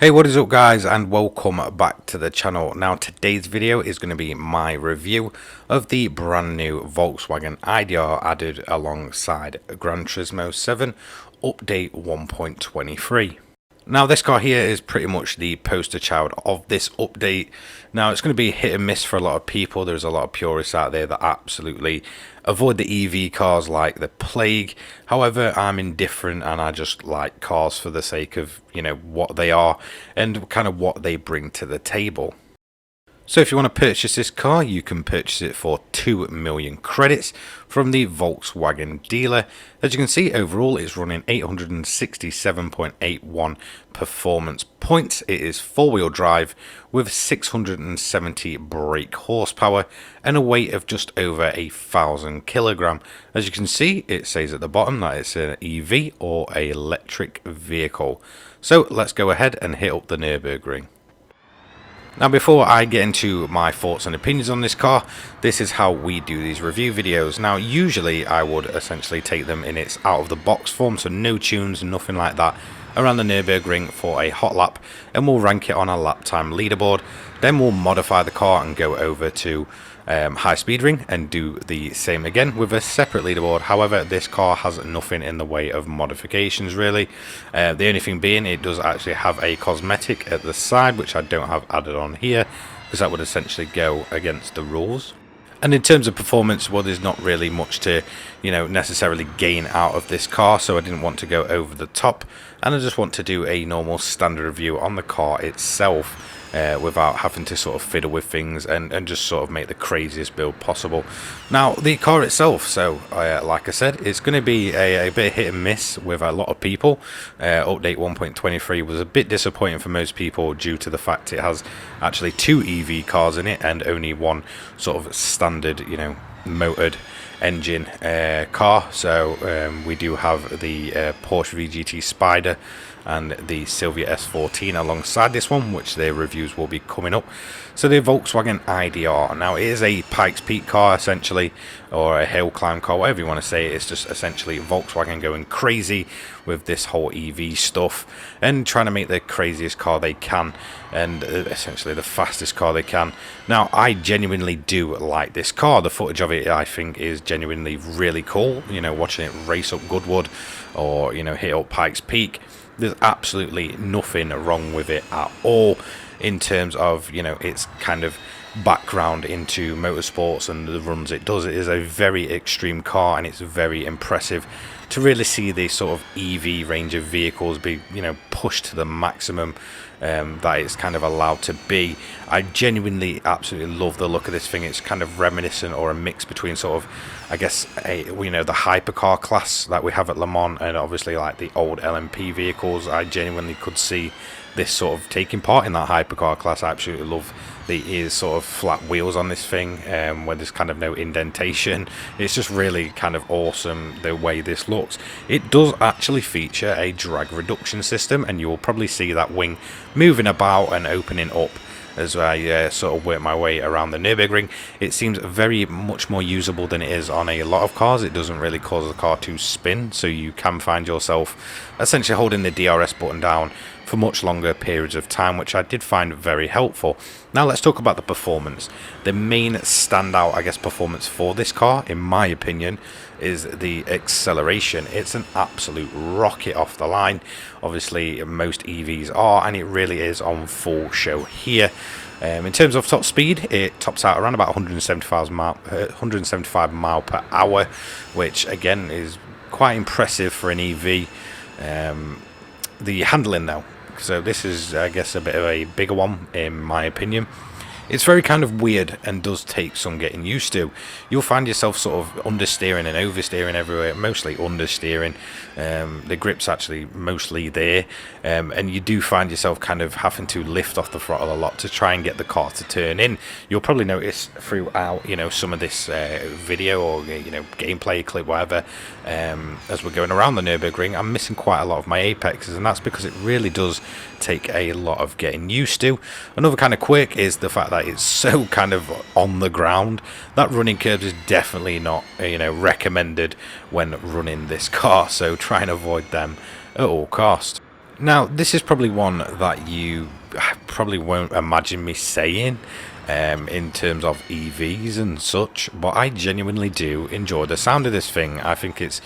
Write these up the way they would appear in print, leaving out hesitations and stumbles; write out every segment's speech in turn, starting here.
Hey, what is up guys, and welcome back to the channel. Now today's video is going to be my review of the brand new Volkswagen ID.R added alongside Gran Turismo 7 update 1.23. Now this car here is pretty much the poster child of this update. Now it's going to be hit and miss for a lot of people. There's a lot of purists out there that absolutely avoid the EV cars like the plague. However, I'm indifferent and I just like cars for the sake of, what they are and kind of what they bring to the table. So if you want to purchase this car, you can purchase it for 2 million credits from the Volkswagen dealer. As you can see, overall it's running 867.81 performance points. It is four-wheel drive with 670 brake horsepower and a weight of just over 1,000 kilogram. As you can see, it says at the bottom that it's an EV or an electric vehicle. So let's go ahead and hit up the Nürburgring. Now before I get into my thoughts and opinions on this car, this is how we do these review videos. Now usually I would essentially take them in its out of the box form, so no tunes, nothing like that, around the Nürburgring for a hot lap, and we'll rank it on a lap time leaderboard. Then we'll modify the car and go over to high speed ring and do the same again with a separate leaderboard. However, this car has nothing in the way of modifications really. The only thing being, it does actually have a cosmetic at the side, which I don't have added on here because that would essentially go against the rules. And in terms of performance, well, there's not really much to, necessarily gain out of this car, so I didn't want to go over the top, and I just want to do a normal standard review on the car itself. Without having to sort of fiddle with things and just sort of make the craziest build possible. Now the car itself, so like I said, it's going to be a bit hit and miss with a lot of people. Update 1.23 was a bit disappointing for most people due to the fact it has actually 2 EV cars in it and only one sort of standard, motored engine car. So we do have the Porsche VGT Spider and the Silvia S14 alongside this one, which their reviews will be coming up. So the Volkswagen ID.R, now it is a Pikes Peak car essentially, or a hill climb car, whatever you want to say. It's just essentially Volkswagen going crazy with this whole EV stuff and trying to make the craziest car they can and essentially the fastest car they can. Now I genuinely do like this car. The footage of it I think is genuinely really cool, watching it race up Goodwood or hit up Pikes Peak. There's absolutely nothing wrong with it at all in terms of its kind of background into motorsports and the runs it does. It is a very extreme car and it's very impressive to really see this sort of EV range of vehicles be pushed to the maximum that it's kind of allowed to be. I genuinely absolutely love the look of this thing. It's kind of reminiscent or a mix between sort of, I guess, the hypercar class that we have at Le Mans and obviously like the old LMP vehicles. I genuinely could see this sort of taking part in that hypercar class. I absolutely love the sort of flat wheels on this thing where there's kind of no indentation. It's just really kind of awesome the way this looks. It does actually feature a drag reduction system, and you will probably see that wing moving about and opening up as I sort of work my way around the Nürburgring. It seems very much more usable than it is on a lot of cars. It doesn't really cause the car to spin, so you can find yourself essentially holding the DRS button down for much longer periods of time, which I did find very helpful. Now let's talk about the performance. The main standout, I guess, performance for this car, in my opinion, is the acceleration. It's an absolute rocket off the line. Obviously most EVs are, and it really is on full show here. In terms of top speed, it tops out around about 175 mile per hour, which again is quite impressive for an EV. The handling though, so this is, I guess, a bit of a bigger one in my opinion. It's very kind of weird and does take some getting used to. You'll find yourself sort of understeering and oversteering everywhere, mostly understeering. The grip's actually mostly there, and you do find yourself kind of having to lift off the throttle a lot to try and get the car to turn in. You'll probably notice throughout some of this video or gameplay clip, whatever, as we're going around the Nürburgring, I'm missing quite a lot of my apexes, and that's because it really does take a lot of getting used to. Another kind of quirk is the fact that it's so kind of on the ground that running curves is definitely not recommended when running this car, so try and avoid them at all cost. Now, this is probably one that you probably won't imagine me saying in terms of EVs and such, but I genuinely do enjoy the sound of this thing. I think it's,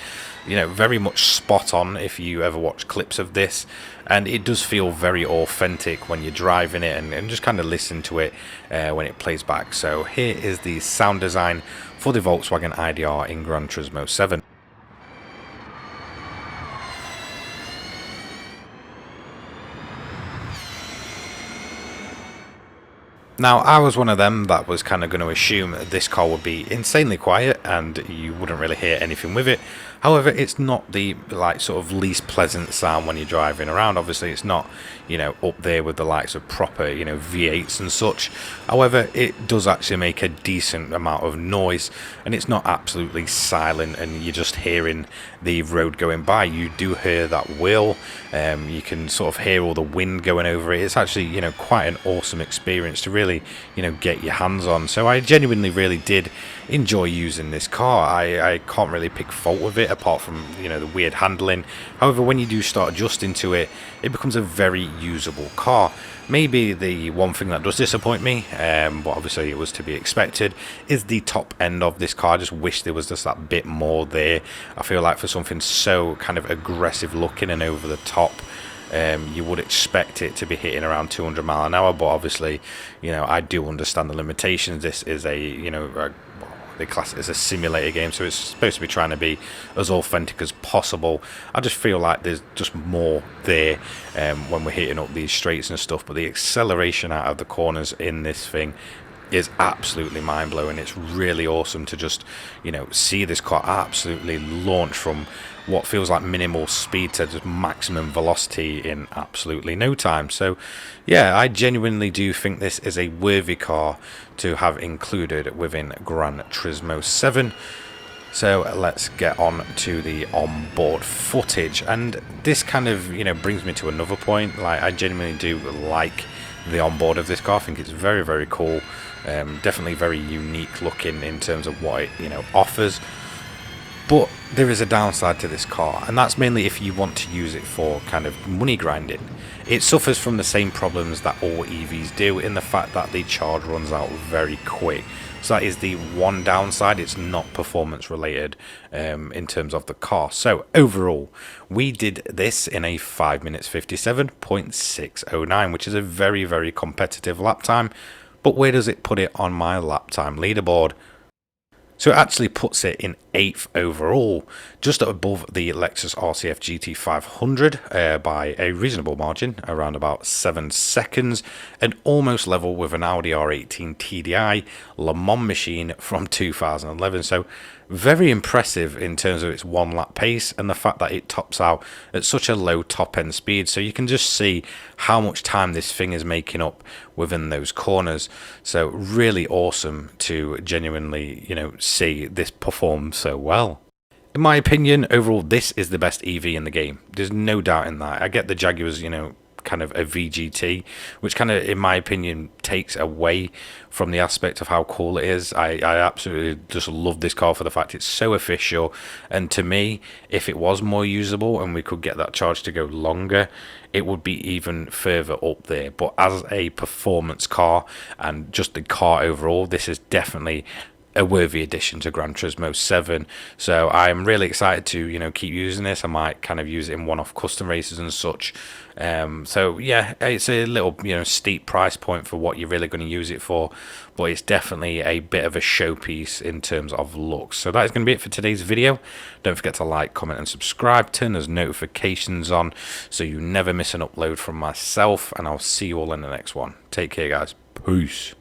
very much spot on if you ever watch clips of this, and it does feel very authentic when you're driving it and just kind of listen to it when it plays back. So here is the sound design for the Volkswagen ID.R in Gran Turismo 7. Now, I was one of them that was kind of going to assume that this car would be insanely quiet and you wouldn't really hear anything with it. However, it's not the sort of least pleasant sound when you're driving around. Obviously, it's not, up there with the likes of proper, V8s and such. However, it does actually make a decent amount of noise, and it's not absolutely silent and you're just hearing the road going by. You do hear that wheel. You can sort of hear all the wind going over it. It's actually, quite an awesome experience to really, get your hands on. So I genuinely really did enjoy using this car. I can't really pick fault with it apart from the weird handling. However, when you do start adjusting to it, it becomes a very usable car. Maybe the one thing that does disappoint me, but obviously it was to be expected, is the top end of this car. I just wish there was just that bit more there. I feel like for something so kind of aggressive looking and over the top, you would expect it to be hitting around 200 mile an hour, but obviously, I do understand the limitations. This is they class it as a simulator game, so it's supposed to be trying to be as authentic as possible. I just feel like there's just more there when we're hitting up these straights and stuff, but the acceleration out of the corners in this thing is absolutely mind-blowing. It's really awesome to just see this car absolutely launch from what feels like minimal speed to just maximum velocity in absolutely no time. So yeah, I genuinely do think this is a worthy car to have included within Gran Turismo 7. So let's get on to the onboard footage, and this kind of brings me to another point. I genuinely do like the onboard of this car. I think it's very, very cool. Definitely very unique looking in terms of what it offers. But there is a downside to this car, and that's mainly if you want to use it for kind of money grinding. It suffers from the same problems that all EVs do, in the fact that the charge runs out very quick. So that is the one downside. It's not performance related in terms of the car. So overall, we did this in a 5 minutes 57.609, which is a very, very competitive lap time. But where does it put it on my lap time leaderboard? So it actually puts it in 8th overall, just above the Lexus RCF GT 500 by a reasonable margin, around about 7 seconds, and almost level with an Audi R18 TDI Le Mans machine from 2011. So very impressive in terms of its one lap pace and the fact that it tops out at such a low top end speed. So you can just see how much time this thing is making up within those corners. So really awesome to genuinely, see this perform so well. In my opinion, overall, this is the best EV in the game. There's no doubt in that. I get the Jaguars, kind of a VGT, which kind of, in my opinion, takes away from the aspect of how cool it is. I absolutely just love this car for the fact it's so official, and to me, if it was more usable and we could get that charge to go longer, it would be even further up there. But as a performance car and just the car overall, this is definitely a worthy addition to Gran Turismo 7. So I'm really excited to keep using this. I might kind of use it in one-off custom races and such. So yeah, it's a little steep price point for what you're really going to use it for, but it's definitely a bit of a showpiece in terms of looks. So that is going to be it for today's video. Don't forget to like, comment and subscribe. Turn those notifications on so you never miss an upload from myself, and I'll see you all in the next one. Take care, guys. Peace.